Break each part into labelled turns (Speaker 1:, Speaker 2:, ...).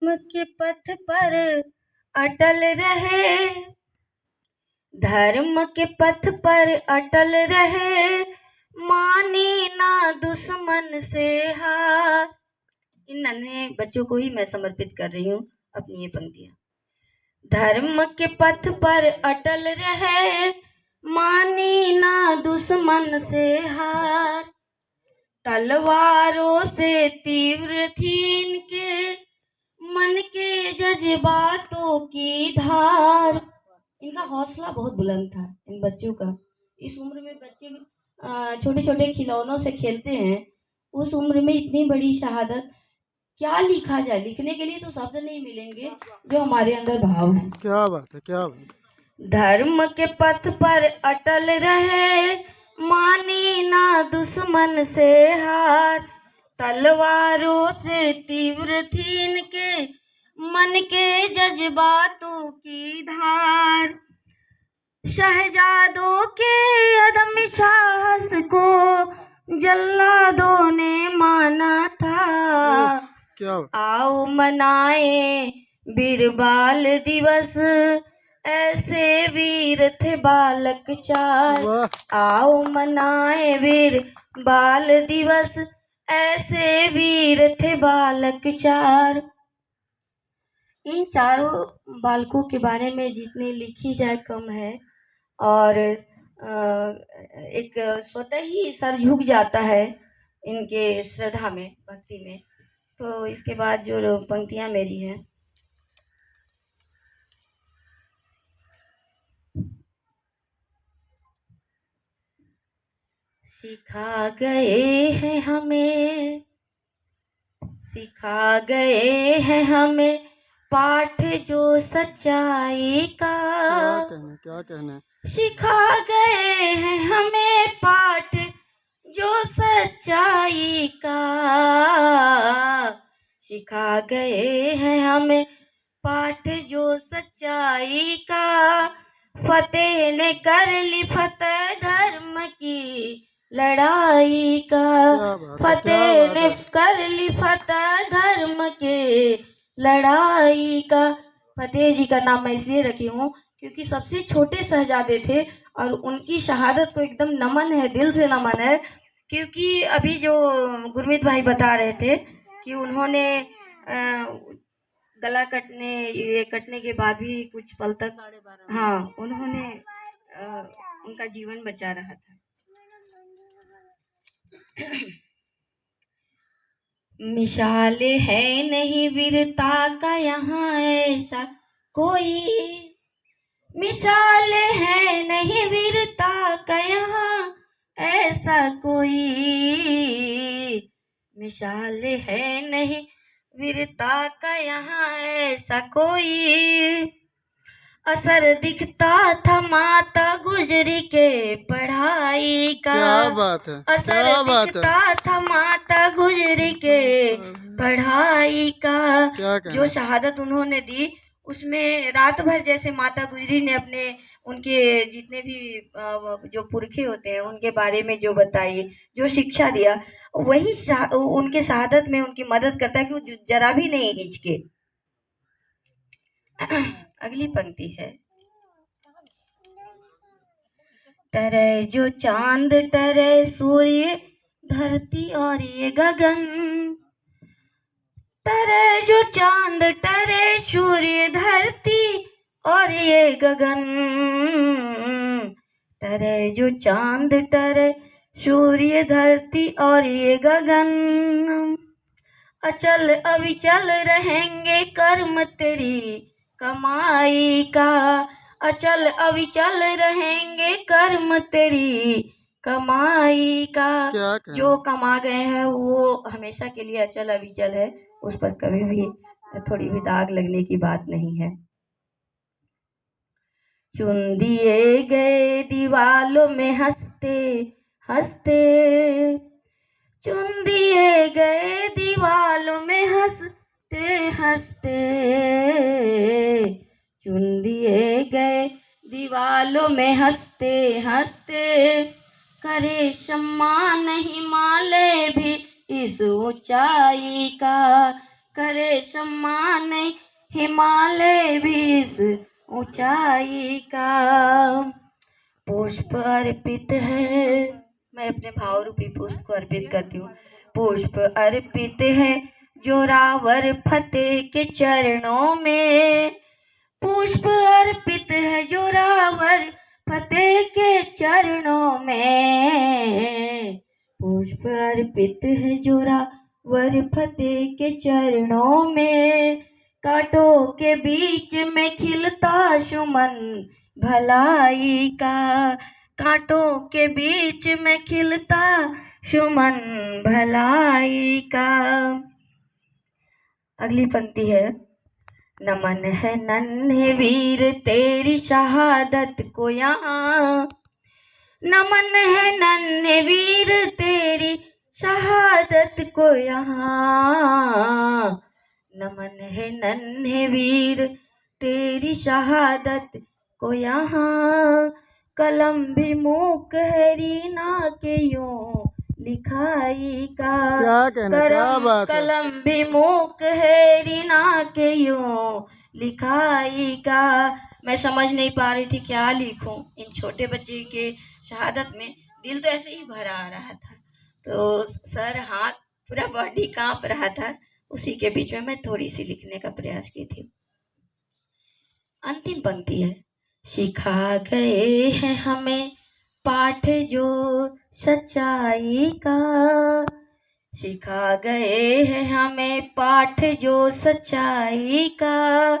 Speaker 1: के पथ पर अटल रहे, धर्म के पथ पर अटल रहे, मानी ना दुश्मन से हार। इन नन्हे बच्चों को ही मैं समर्पित कर रही हूँ अपनी ये पंक्तियां। धर्म के पथ पर अटल रहे, मानी ना दुश्मन से हार, तलवारों से तीव्र थी इनके मन के जज्बातों की धार। इनका हौसला बहुत बुलंद था, इन बच्चों का। इस उम्र में बच्चे छोटे छोटे खिलौनों से खेलते हैं, उस उम्र में इतनी बड़ी शहादत। क्या लिखा जाए, लिखने के लिए तो शब्द नहीं मिलेंगे जो हमारे अंदर भाव है।
Speaker 2: क्या बात है, क्या बात है।
Speaker 1: धर्म के पथ पर अटल रहे, मानी ना दुश्मन से हार, तलवारों से तीव्र थी इनके मन के जज्बातों की धार, शहजादों के अदम साहस को जल्लादों ने माना था।
Speaker 2: क्या
Speaker 1: आओ मनाए वीर बाल दिवस, ऐसे वीर थे बालक चार।
Speaker 2: वाह।
Speaker 1: आओ मनाए वीर बाल दिवस, ऐसे वीर थे बालक चार। इन चारों बालकों के बारे में जितनी लिखी जाए कम है, और एक स्वतः ही सर झुक जाता है इनके श्रद्धा में, भक्ति में। तो इसके बाद जो पंक्तियां मेरी हैं, सिखा गए हैं हमें, सिखा गए हैं हमें पाठ जो सच्चाई का।
Speaker 2: क्या कहना है।
Speaker 1: सिखा गए हैं हमें पाठ जो सच्चाई का, सिखा गए हैं हमें पाठ जो सच्चाई का। फतेह ने कर ली फतेह धर्म की लड़ाई का, फतेह ने कर ली फतेह धर्म के लड़ाई का। फतेह जी का नाम मैं इसलिए रखी हूँ क्योंकि सबसे छोटे शहजादे थे और उनकी शहादत को एकदम नमन है, दिल से नमन है। क्योंकि अभी जो गुरमीत भाई बता रहे थे कि उन्होंने गला कटने के बाद भी कुछ पल तक, हाँ, उन्होंने उनका जीवन बचा रहा था। मिसाल है नहीं वीरता का यहाँ ऐसा कोई, मिसाल है नहीं वीरता का यहाँ ऐसा कोई, मिसाल है नहीं वीरता का यहाँ ऐसा कोई। असर दिखता था माता गुजरी के पढ़ाई का,
Speaker 2: क्या बात है,
Speaker 1: असर दिखता था माता गुजरी के पढ़ाई का। जो शहादत उन्होंने दी उसमें रात भर, जैसे माता गुजरी ने अपने उनके जितने भी जो पुरखे होते हैं उनके बारे में जो बताई, जो शिक्षा दिया, वही उनके शहादत में उनकी मदद करता है कि वो जरा भी नहीं हिचके। अगली पंक्ति है, टरे जो चांद टरे सूर्य धरती और ये गगन, टरे जो चांद टरे सूर्य धरती और ये गगन, टरे जो चांद टरे सूर्य धरती और ये गगन। अचल अविचल रहेंगे कर्म तेरी कमाई का, अचल अविचल रहेंगे कर्म तेरी कमाई का। जो कमा गए हैं वो हमेशा के लिए अचल अविचल है, उस पर कभी भी थोड़ी भी दाग लगने की बात नहीं है। चुन दिए गए दीवालों में हंसते हंसते, चुन दिए गए दीवालों में हंसते हंसते, चुन दिए गए दीवालों में हंसते हंसते। करे सम्मान हिमालय भी इस ऊंचाई का, करे सम्मान हिमालय भी इस ऊंचाई का। पुष्प अर्पित है, मैं अपने भाव रूपी पुष्प को अर्पित करती हूँ। पुष्प अर्पित है जोरावर फतेह के चरणों में। पुष्प अर्पित है जोरावर फतेह के चरणों में। पुष्प अर्पित है जोरावर फतेह के चरणों में। कांटों के बीच में खिलता सुमन भलाई का। कांटों के बीच में खिलता सुमन भलाई का। अगली पंक्ति है, नमन है नन्हे वीर तेरी शहादत को यहाँ। नमन है नन्हे वीर तेरी शहादत को यहाँ। नमन है नन्हे वीर तेरी शहादत को यहाँ। कलम भी मूक है रीना के यूं लिखाई का।
Speaker 2: क्या कहना, क्या बात है।
Speaker 1: कलम भी मूक है रीना के यूं लिखाई का। मैं समझ नहीं पा रही थी क्या लिखूं इन छोटे बच्चे के शहादत में। दिल तो ऐसे ही भरा आ रहा था, तो सर हाथ पूरा बॉडी कांप रहा था। उसी के बीच में मैं थोड़ी सी लिखने का प्रयास की थी। अंतिम पंक्ति है, सिखा गए हैं हमें पाठ जो सच्चाई का। सिखा गए हैं हमें पाठ जो सच्चाई का।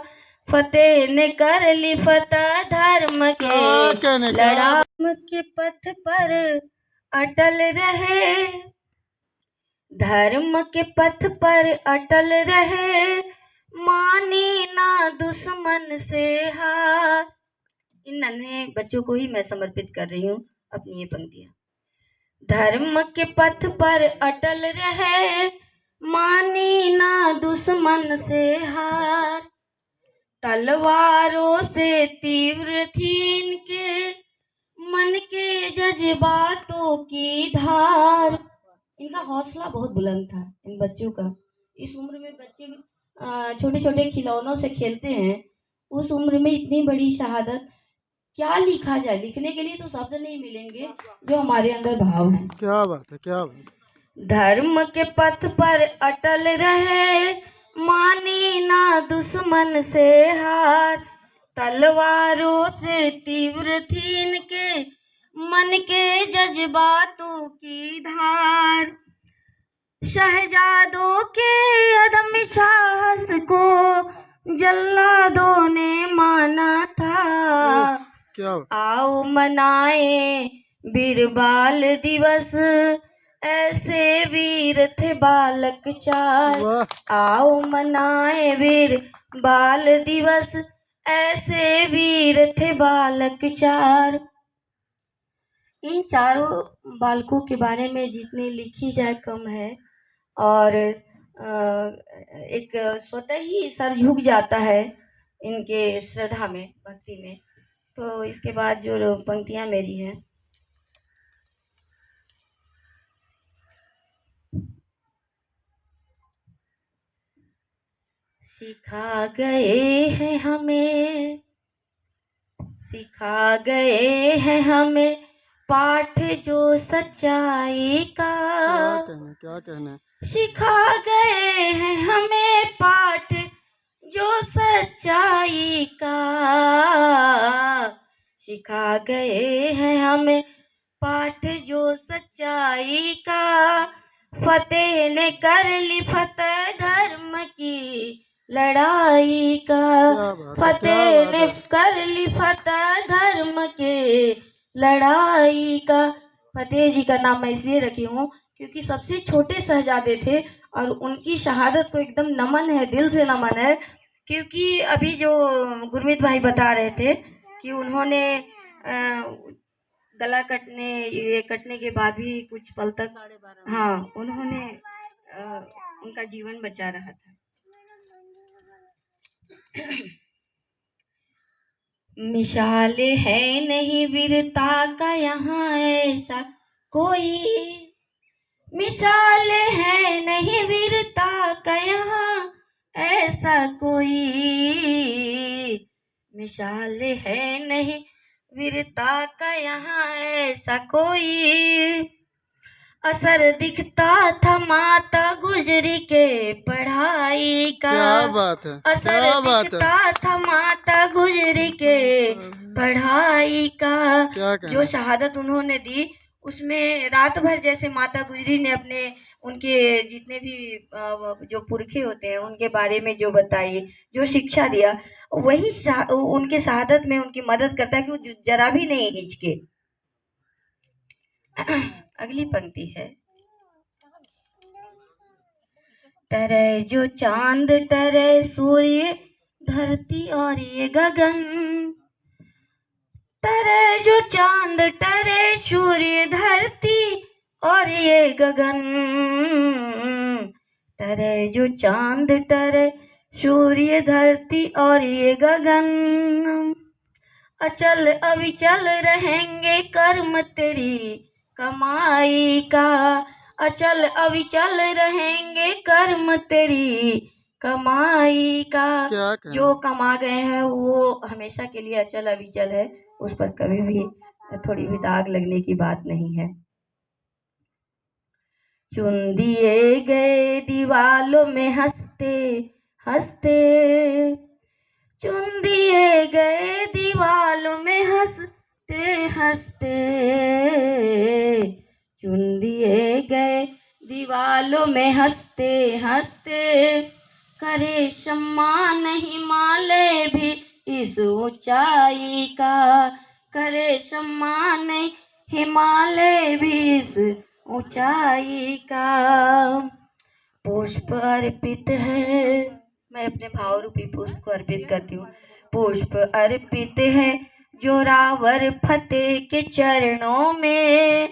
Speaker 1: फतेह ने कर ली फतह धर्म के लड़ाई के पथ पर अटल रहे। धर्म के पथ पर अटल रहे, मानी ना दुश्मन से हार। इन नन्हे बच्चों को ही मैं समर्पित कर रही हूँ अपनी ये पंक्तियां। धर्म के पथ पर अटल रहे, मानी ना दुश्मन से हार। तलवारों से तीव्र थी इनके मन के जज्बातों की धार। इनका हौसला बहुत बुलंद था, इन बच्चों का। इस उम्र में बच्चे छोटे छोटे खिलौनों से खेलते हैं, उस उम्र में इतनी बड़ी शहादत। क्या लिखा जाए, लिखने के लिए तो शब्द नहीं मिलेंगे जो हमारे अंदर भाव है।
Speaker 2: क्या बात है, क्या बात है।
Speaker 1: धर्म के पथ पर अटल रहे, मानी ना दुश्मन से हार। तलवारों से तीव्र थी इनके मन के जज्बातों की धार। शहजादों के अदम साहस को जल्लादों ने माना था।
Speaker 2: क्या
Speaker 1: आओ मनाए बीरबाल दिवस, ऐसे वीर थे बालक चार।
Speaker 2: वाह।
Speaker 1: आओ मनाए वीर बाल दिवस, ऐसे वीर थे बालक चार। इन चारों बालकों के बारे में जितनी लिखी जाए कम है। और एक स्वतः ही सर झुक जाता है इनके श्रद्धा में, भक्ति में। तो इसके बाद जो पंक्तियां मेरी हैं, सिखा गए हैं हमें, सिखा गए हैं हमें पाठ जो सच्चाई का।
Speaker 2: क्या कहना।
Speaker 1: सिखा गए हैं हमें पाठ जो सच्चाई का। सिखा गए हैं हमें पाठ जो सच्चाई का। फतेह ने कर ली फतह धर्म की लड़ाई का। फतेह ने कर ली फतह धर्म के लड़ाई का। फतेह जी का नाम मैं इसलिए रखी हूँ क्योंकि सबसे छोटे शहजादे थे और उनकी शहादत को एकदम नमन है, दिल से नमन है। क्योंकि अभी जो गुरमीत भाई बता रहे थे कि उन्होंने गला कटने के बाद भी कुछ पल तक, हाँ, उन्होंने उनका जीवन बचा रहा था। मिसाले है नहीं वीरता का यहाँ ऐसा कोई। मिसाले है नहीं वीरता का यहाँ ऐसा कोई मिसाल है नहीं वीरता का यहाँ ऐसा कोई असर दिखता था माता गुजरी के पढ़ाई का
Speaker 2: क्या बात है,
Speaker 1: असर
Speaker 2: क्या बात है।
Speaker 1: दिखता था माता गुजरी के पढ़ाई का
Speaker 2: क्या कहना
Speaker 1: जो
Speaker 2: है?
Speaker 1: शहादत उन्होंने दी उसमें रात भर जैसे माता गुजरी ने अपने उनके जितने भी जो पुरखे होते हैं उनके बारे में जो बताई जो शिक्षा दिया वही उनके शहादत में उनकी मदद करता है कि वो जरा भी नहीं हिचके। अगली पंक्ति है टरे जो चांद टरे सूर्य धरती और ये गगन टरे जो चांद टरे सूर्य धरती और ये गगन टरे जो चांद टरे सूर्य धरती और ये गगन अचल अविचल रहेंगे कर्म तेरी कमाई का अचल अविचल रहेंगे कर्म तेरी कमाई का
Speaker 2: क्या कहना?
Speaker 1: जो कमा गए हैं वो हमेशा के लिए अचल अविचल है उस पर कभी भी थोड़ी भी दाग लगने की बात नहीं है। चुन दिए गए दीवालों में हंसते हंसते चुन दिए गए दीवालों में हंसते हंसते चुन दिए गए दीवालों में हंसते हंसते करे सम्मान हिमालय भी इस ऊंचाई का करे सम्मान हिमालय भी इस ऊंचाई का पुष्प अर्पित है मैं अपने भाव रूपी पुष्प को अर्पित करती हूँ। पुष्प अर्पित है जोरावर फतेह के चरणों में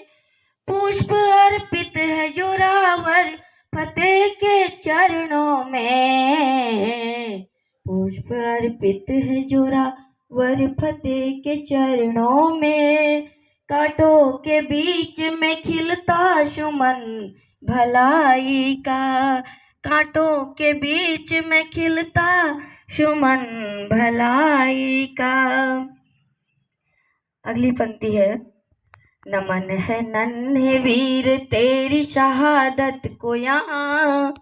Speaker 1: पुष्प अर्पित है जोरावर फतेह के चरणों में पुष्प अर्पित है जोरावर फतेह के चरणों में कांटों के बीच में खिलता सुमन भलाई का कांटों के बीच में खिलता सुमन भलाई का। अगली पंक्ति है नमन है नन्हे वीर तेरी शहादत को यहाँ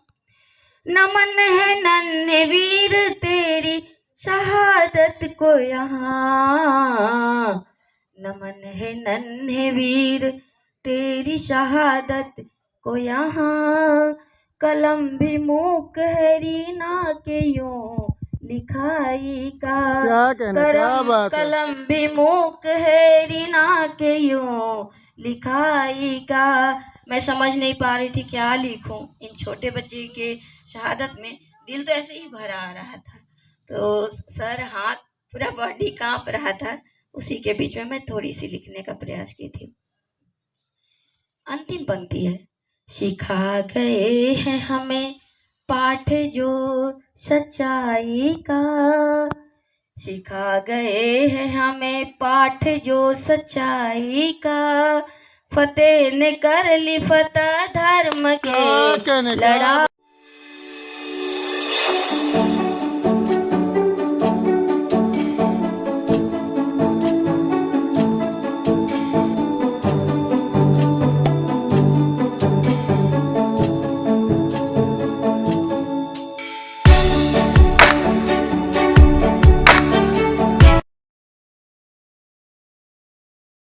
Speaker 1: नमन है नन्हे वीर तेरी शहादत को यहाँ नमन है नन्हे वीर तेरी शहादत को यहाँ कलम भी मूक है रीना के यूं लिखाई का
Speaker 2: क्या कहना? क्या बात है।
Speaker 1: कलम भी मूक है रीना के यूं लिखाई का मैं समझ नहीं पा रही थी क्या लिखूं इन छोटे बच्चे के शहादत में दिल तो ऐसे ही भरा आ रहा था तो सर हाथ पूरा बॉडी कांप रहा था उसी के बीच में मैं थोड़ी सी लिखने का प्रयास की थी। अंतिम पंक्ति है सिखा गए हैं हमें पाठ जो सच्चाई का सिखा गए हैं हमें पाठ जो सच्चाई का फतेह ने कर ली फतह धर्म के लड़ा